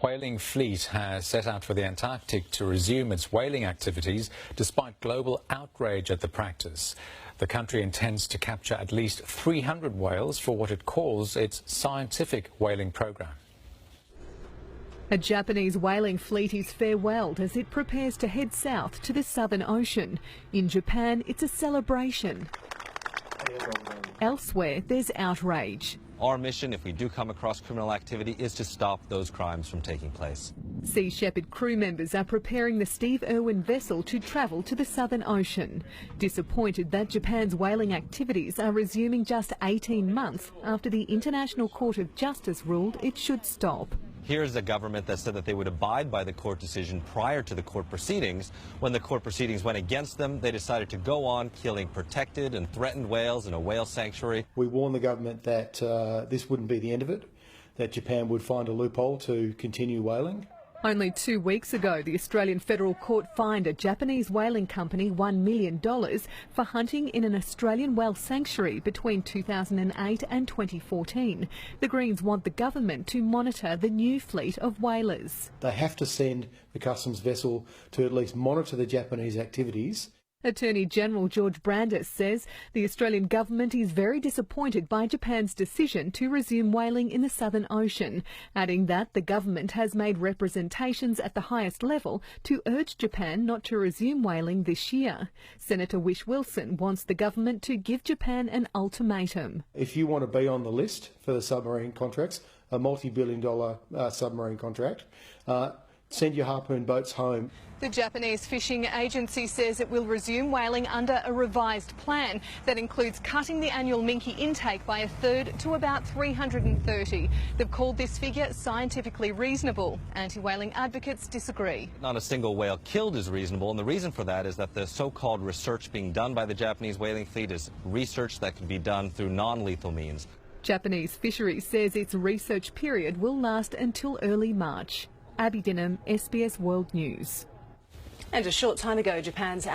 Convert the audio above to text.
Whaling fleet has set out for the Antarctic to resume its whaling activities despite global outrage at the practice. The country intends to capture at least 300 whales for what it calls its scientific whaling program. A Japanese whaling fleet is farewelled as it prepares to head south to the Southern Ocean. In Japan, it's a celebration. Elsewhere, there's outrage. Our mission, if we do come across criminal activity, is to stop those crimes from taking place. Sea Shepherd crew members are preparing the Steve Irwin vessel to travel to the Southern Ocean. Disappointed that Japan's whaling activities are resuming just 18 months after the International Court of Justice ruled it should stop. Here's a government that said that they would abide by the court decision prior to the court proceedings. When the court proceedings went against them, they decided to go on killing protected and threatened whales in a whale sanctuary. We warned the government that this wouldn't be the end of it, that Japan would find a loophole to continue whaling. Only 2 weeks ago, the Australian Federal Court fined a Japanese whaling company $1 million for hunting in an Australian whale sanctuary between 2008 and 2014. The Greens want the government to monitor the new fleet of whalers. They have to send the customs vessel to at least monitor the Japanese activities. Attorney General George Brandis says the Australian government is very disappointed by Japan's decision to resume whaling in the Southern Ocean, adding that the government has made representations at the highest level to urge Japan not to resume whaling this year. Senator Whish-Wilson wants the government to give Japan an ultimatum. If you want to be on the list for the submarine contracts, a multi-billion-dollar submarine contract, send your harpoon boats home. The Japanese fishing agency says it will resume whaling under a revised plan that includes cutting the annual minke intake by a third to about 330. They've called this figure scientifically reasonable. Anti-whaling advocates disagree. Not a single whale killed is reasonable, and the reason for that is that the so-called research being done by the Japanese whaling fleet is research that can be done through non-lethal means. Japanese Fisheries says its research period will last until early March. Abby Dinham, SBS World News. And a short time ago, Japan's